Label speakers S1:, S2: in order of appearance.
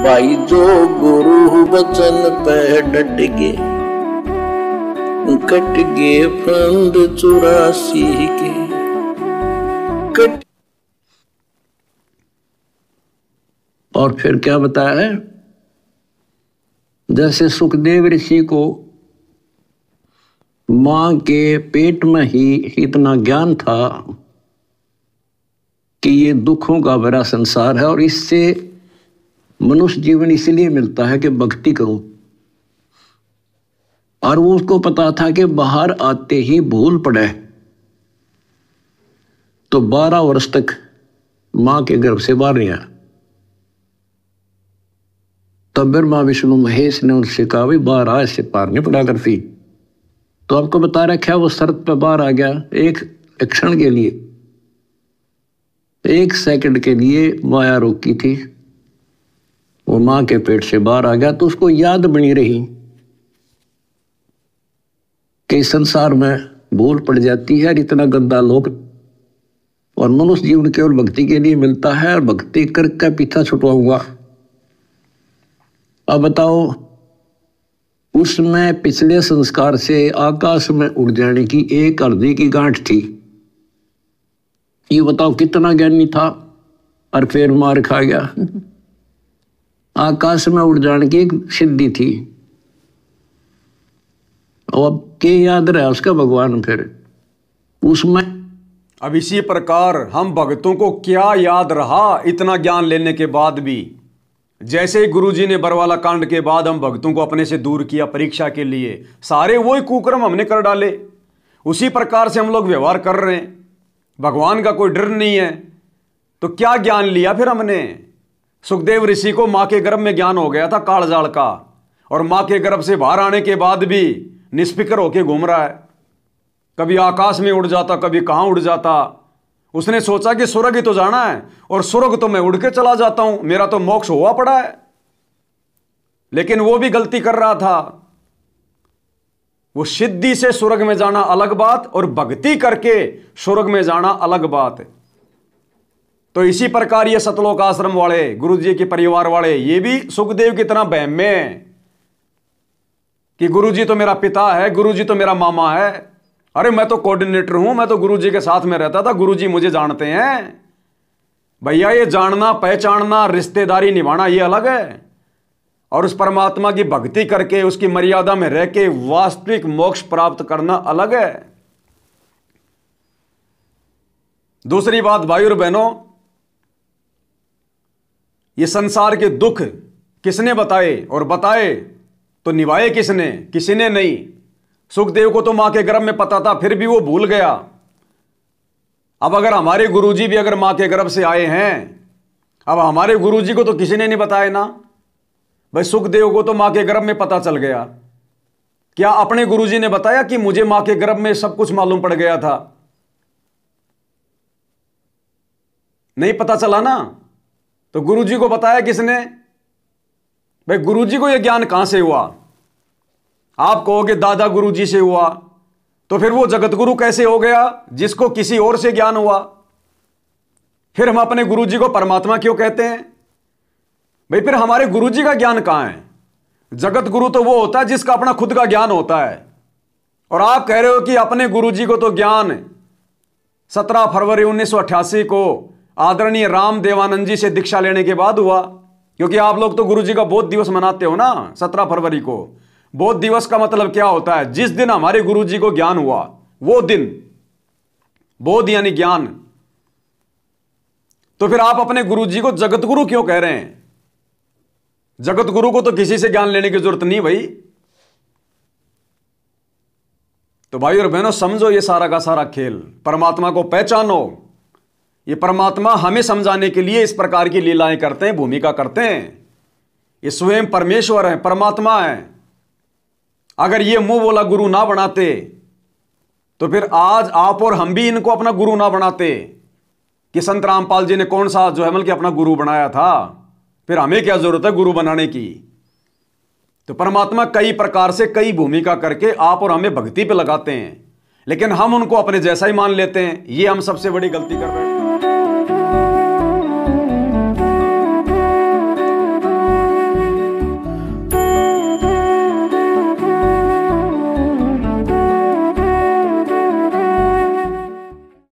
S1: भाई जो गुरु वचन पे डट गे, कट गे फंद 84 के कट। और फिर क्या बताया है, जैसे सुखदेव ऋषि को मां के पेट में ही इतना ज्ञान था कि ये दुखों का भरा संसार है और इससे मनुष्य जीवन इसलिए मिलता है कि भक्ति करो, और वो उसको पता था कि बाहर आते ही भूल पड़े तो 12 वर्ष तक मां के गर्भ से बाहर नहीं आया। तब ब्रह्मा विष्णु महेश ने उनसे कहा भाई बाहर आ, इससे पार नहीं पड़ा करती। तो आपको बता रखा वो शर्त पे बाहर आ गया, एक क्षण के लिए, 1 सेकंड के लिए माया रोकी थी, वो मां के पेट से बाहर आ गया। तो उसको याद बनी रही कि संसार में भूल पड़ जाती है, इतना गंदा लोग, और मनुष्य जीवन केवल भक्ति के लिए मिलता है, और भक्ति करके पीछा छुटवाऊंगा। अब बताओ, उसमें पिछले संस्कार से आकाश में उड़ जाने की एक हृदय की गांठ थी। ये बताओ कितना ज्ञानी था, और फिर मार खा गया। आकाश में उड़ जाने की एक सिद्धि थी, और अब के याद रहा उसका भगवान फिर उसमें।
S2: अब इसी प्रकार हम भक्तों को क्या याद रहा इतना ज्ञान लेने के बाद भी। जैसे ही गुरुजी ने बरवाला कांड के बाद हम भक्तों को अपने से दूर किया परीक्षा के लिए, सारे वही कुकर्म हमने कर डाले, उसी प्रकार से हम लोग व्यवहार कर रहे हैं। भगवान का कोई डर नहीं है, तो क्या ज्ञान लिया फिर हमने। सुखदेव ऋषि को मां के गर्भ में ज्ञान हो गया था कालजाल का, और मां के गर्भ से बाहर आने के बाद भी निष्फिक्र होके घूम रहा है, कभी आकाश में उड़ जाता, कभी कहां उड़ जाता। उसने सोचा कि स्वर्ग ही तो जाना है, और स्वर्ग तो मैं उड़ के चला जाता हूं, मेरा तो मोक्ष हुआ पड़ा है। लेकिन वो भी गलती कर रहा था। वो सिद्धि से स्वर्ग में जाना अलग बात, और भक्ति करके स्वर्ग में जाना अलग बात है। तो इसी प्रकार ये सतलोक आश्रम वाले, गुरु जी के परिवार वाले, ये भी सुखदेव की तरह बहम में है कि गुरु जी तो मेरा पिता है, गुरु जी तो मेरा मामा है। अरे मैं तो कोऑर्डिनेटर हूं, मैं तो गुरुजी के साथ में रहता था, गुरुजी मुझे जानते हैं। भैया ये जानना, पहचानना, रिश्तेदारी निभाना ये अलग है, और उस परमात्मा की भक्ति करके उसकी मर्यादा में रह के वास्तविक मोक्ष प्राप्त करना अलग है। दूसरी बात भाई और बहनों, ये संसार के दुख किसने बताए, और बताए तो निभाए किसने? किसी ने नहीं। सुखदेव को तो मां के गर्भ में पता था, फिर भी वो भूल गया। अब अगर हमारे गुरुजी भी अगर मां के गर्भ से आए हैं, अब हमारे गुरुजी को तो किसी ने नहीं बताया ना। भाई सुखदेव को तो मां के गर्भ में पता चल गया, क्या अपने गुरुजी ने बताया कि मुझे मां के गर्भ में सब कुछ मालूम पड़ गया था? नहीं पता चला ना। तो गुरुजी को बताया किसने? भाई गुरुजी को यह ज्ञान कहां से हुआ? आप कहोगे दादा गुरुजी से हुआ, तो फिर वो जगत गुरु कैसे हो गया जिसको किसी और से ज्ञान हुआ? फिर हम अपने गुरुजी को परमात्मा क्यों कहते हैं? भाई फिर हमारे गुरुजी का ज्ञान कहां है? जगत गुरु तो वो होता है जिसका अपना खुद का ज्ञान होता है, और आप कह रहे हो कि अपने गुरुजी को तो ज्ञान 17 फरवरी 1988 को आदरणीय राम देवानंद जी से दीक्षा लेने के बाद हुआ। क्योंकि आप लोग तो गुरुजी का बोध दिवस मनाते हो ना 17 फरवरी को। बोध दिवस का मतलब क्या होता है? जिस दिन हमारे गुरुजी को ज्ञान हुआ वो दिन, बोध यानी ज्ञान। तो फिर आप अपने गुरुजी को जगत गुरु क्यों कह रहे हैं? जगत गुरु को तो किसी से ज्ञान लेने की जरूरत नहीं भाई। तो भाई और बहनों समझो, ये सारा का सारा खेल, परमात्मा को पहचानो। ये परमात्मा हमें समझाने के लिए इस प्रकार की लीलाएं करते हैं, भूमिका करते हैं। ये स्वयं परमेश्वर है, परमात्मा है। अगर ये मुंह बोला गुरु ना बनाते तो फिर आज आप और हम भी इनको अपना गुरु ना बनाते कि संत रामपाल जी ने कौन सा जो है बल्कि अपना गुरु बनाया था। फिर हमें क्या जरूरत है गुरु बनाने की? तो परमात्मा कई प्रकार से कई भूमिका करके आप और हमें भक्ति पे लगाते हैं, लेकिन हम उनको अपने जैसा ही मान लेते हैं। ये हम सबसे बड़ी गलती कर रहे हैं।